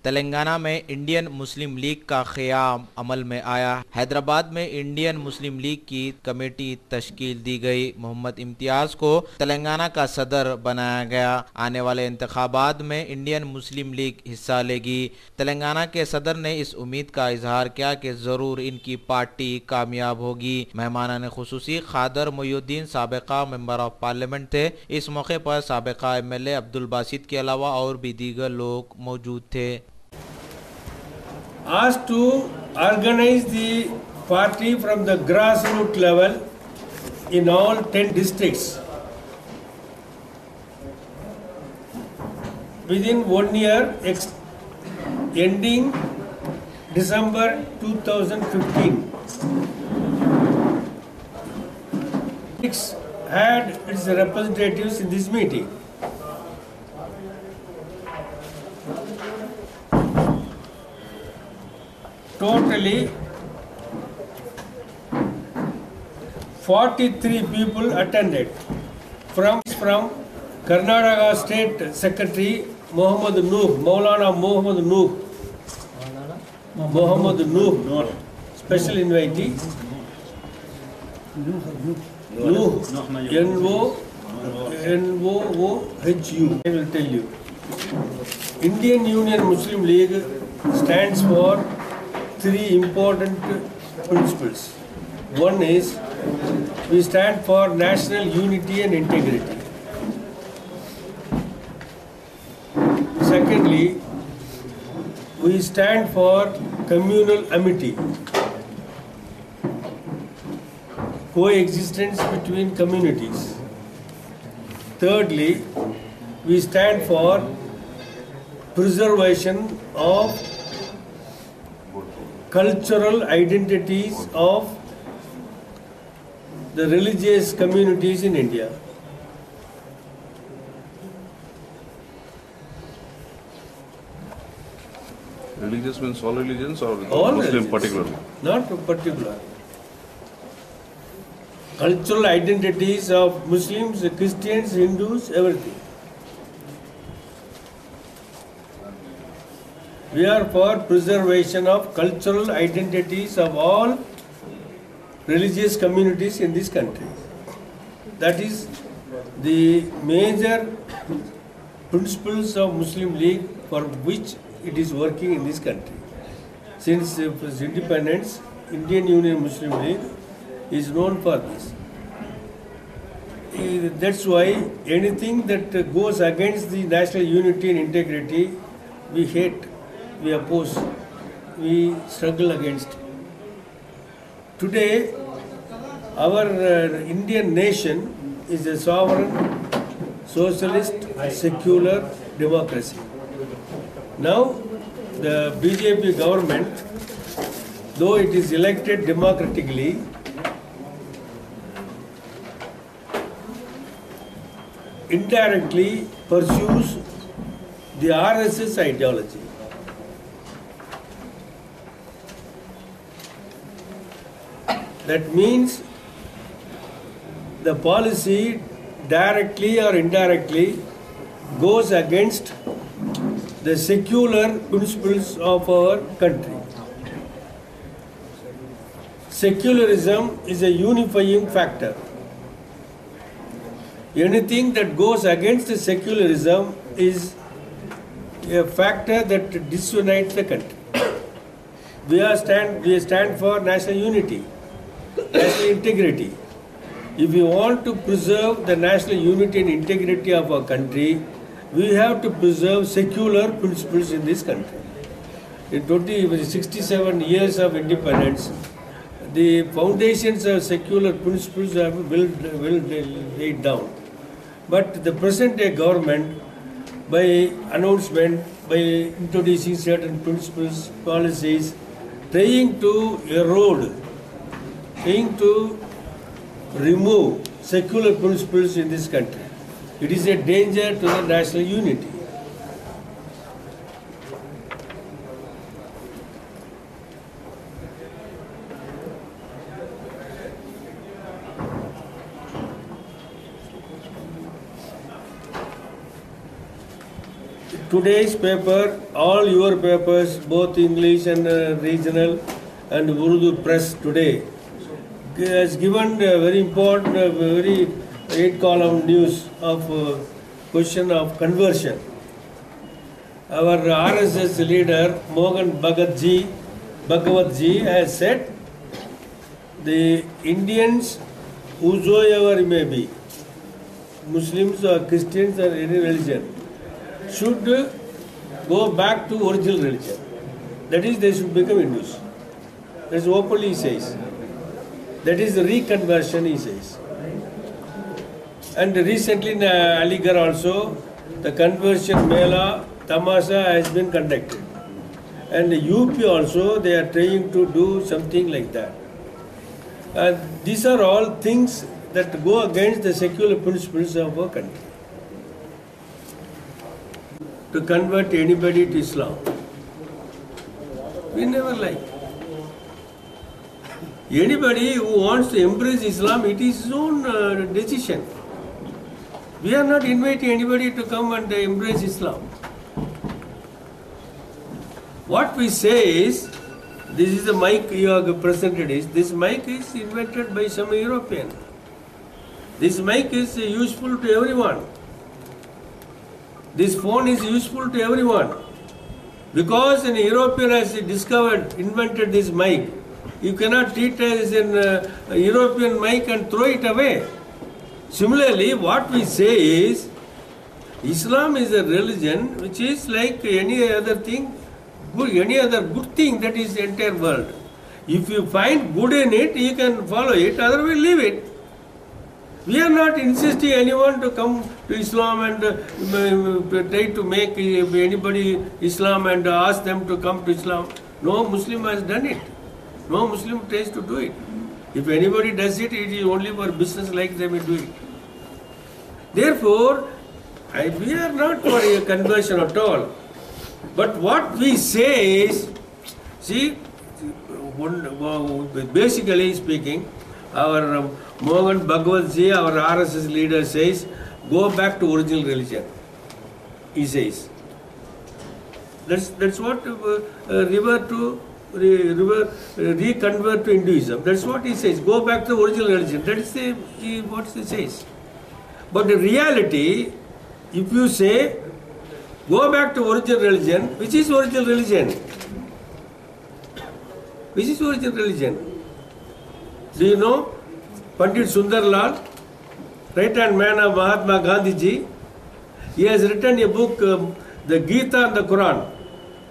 तेलंगाना में Indian Muslim league का क़याम अमल में आया। हैदराबाद में इंडियन मुस्लिम लीग की कमेटी तश्कील दी गई। मोहम्मद इम्तियाज़ को तेलंगाना का सदर बनाया गया। आने वाले इंतखाबात में इंडियन मुस्लिम लीग हिस्सा लेगी। तेलंगाना के सदर ने इस उम्मीद का इजहार किया कि ज़रूर इनकी पार्टी कामयाब होगी। मेहमानान खुसूसी खादर मोयुद्दीन साबिका मेंबर ऑफ पार्लियामेंट थे। इस मौके पर साबिका MLA अब्दुल बासित के अलावा और भी दीगर लोग मौजूद थे। Asked to organize the party from the grassroots level in all 10 districts within 1 year ending December 2015. Had its representatives in this meeting. Totally 43 people attended. From Karnataka State Secretary Muhammad Noor, Maulana Muhammad Noor, special invitee. N-O-O-H-U. I will tell you. Indian Union Muslim League stands for 3 important principles. One is we stand for national unity and integrity. Secondly, we stand for communal amity, coexistence between communities. Thirdly, we stand for preservation of cultural identities of the religious communities in India. Religious means all religions or All Muslim religions. particularly? Not particular. Cultural identities of Muslims, Christians, Hindus, everything. We are for preservation of cultural identities of all religious communities in this country. That is the major principles of Muslim League for which it is working in this country. Since its independence, Indian Union Muslim League is known for this. That's why anything that goes against the national unity and integrity, we hate, we oppose, we struggle against. Today, our Indian nation is a sovereign, socialist, secular democracy. Now, the BJP government, though it is elected democratically, indirectly pursues the RSS ideology. That means the policy directly or indirectly goes against the secular principles of our country. Secularism is a unifying factor. Anything that goes against the secularism is a factor that disunites the country. We stand for national unity, national integrity. If we want to preserve the national unity and integrity of our country, we have to preserve secular principles in this country. In 67 years of independence, the foundations of secular principles are well laid down. But the present day government, by announcement, by introducing certain principles, policies, trying to erode, trying to remove secular principles in this country. It is a danger to the national unity. today's paper, all your papers, both English and regional and Urdu press today, has given a very important, very 8-column news of question of conversion. Our RSS leader Mohan Bhagwat ji has said, the Indians, whosoever may be, Muslims or Christians or any religion, should go back to original religion. That is, they should become Hindus. That's openly he says. That is the reconversion, he says. And recently in Aligarh also, the conversion Mela, Tamasha has been conducted. And UP also, they are trying to do something like that. These are all things that go against the secular principles of our country. To convert anybody to Islam, we never like. Anybody who wants to embrace Islam, it is his own decision. We are not inviting anybody to come and embrace Islam. What we say is, this is the mic you have presented. This mic is invented by some European. This mic is useful to everyone. This phone is useful to everyone. Because an European has invented this mic, you cannot treat it as an European mic and throw it away. Similarly, what we say is, Islam is a religion which is like any other thing, any other good thing that is the entire world. If you find good in it, you can follow it, otherwise leave it. We are not insisting anyone to come to Islam and try to make anybody Islam and ask them to come to Islam. No Muslim has done it. No Muslim tries to do it. If anybody does it, it is only for business like they may do it. Therefore, we are not for a conversion at all. But what we say is, see, basically speaking, our Mohan Bhagwat ji, our RSS leader says, go back to original religion. He says. That's what reconvert to Hinduism. That's what he says. Go back to original religion. That is what he says. But the reality, if you say, go back to original religion, which is original religion? Which is original religion? Do you know Pandit Sundarlal, right-hand man of Mahatma Gandhi ji? He has written a book, the Gita and the Quran.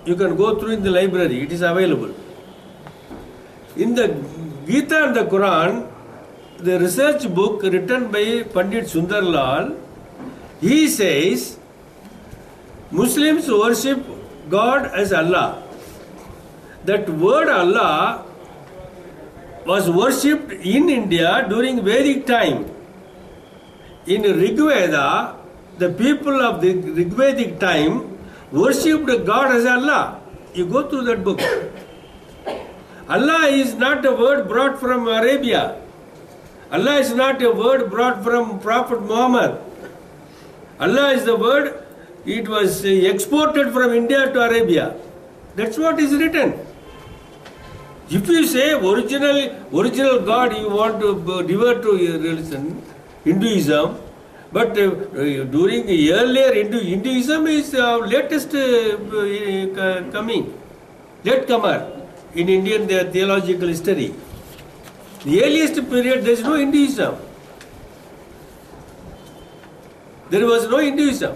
You can go through in the library, it is available. In the Gita and the Quran, the research book written by Pandit Sundarlal, he says, Muslims worship God as Allah. That word Allah was worshipped in India during Vedic time. In Rigveda, the people of the Rigvedic time worshipped God as Allah. You go through that book. Allah is not a word brought from Arabia. Allah is not a word brought from Prophet Muhammad. Allah is the word, it was exported from India to Arabia. That's what is written. If you say original God, you want to revert to religion, Hinduism, but during the earlier Hinduism is latest latecomer in Indian theological history. The earliest period there is no Hinduism. There was no Hinduism.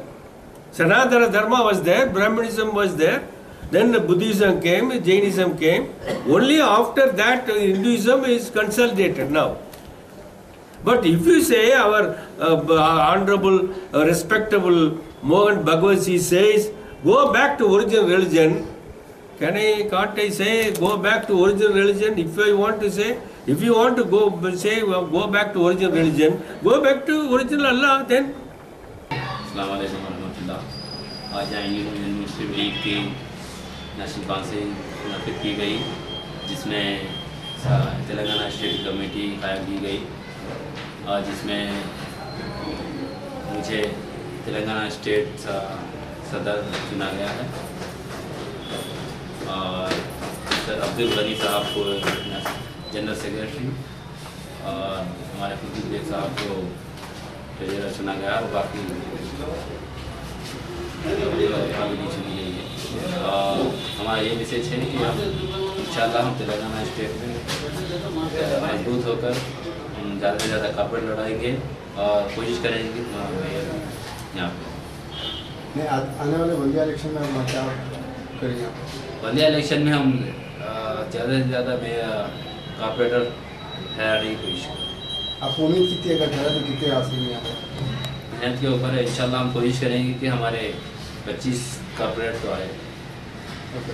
Sanatana Dharma was there, Brahmanism was there. Then Buddhism came, Jainism came. Only after that Hinduism is consolidated now. But if you say our honorable, respectable Mohan Bhagwat ji says, go back to original religion, can't I say go back to original religion? If I want to say, if you want to go back to original religion, go back to original Allah then. अस्सलाम वालेकुम रहमतुल्लाह। आज Indian Muslim league की national council मुनक़िद की गई, जिसमें Telangana state committee कायम की गई, जिसमें मुझे तेलंगाना स्टेट सदर चुना गया है। और सर अब्दुल साहब को जनरल सेक्रेटरी और हमारे कुलदीप बेग साहब को ट्रेजरर चुना गया और बाकी अभी नहीं चुनी गई है। और हमारा ये मैसेज है कि हम इंशाल्लाह हम तेलंगाना स्टेट में मजबूत होकर हम ज़्यादा से ज़्यादा कॉर्पोरेट लड़ाएंगे और कोशिश करेंगे यहाँ पे। नहीं, आने वाले बल्दिया इलेक्शन में हम क्या करेंगे? बल्दिया इलेक्शन में हम ज़्यादा से ज़्यादा में कॉर्पोरेटर ठहराने की कोशिश करें। आप उम्मीद कितनी अगर ठहरा तो कितने हासिल में यहाँ मेहनत के ऊपर है। इंशाल्लाह हम कोशिश करेंगे कि हमारे 25 कॉर्पोरेट तो आए। ओके।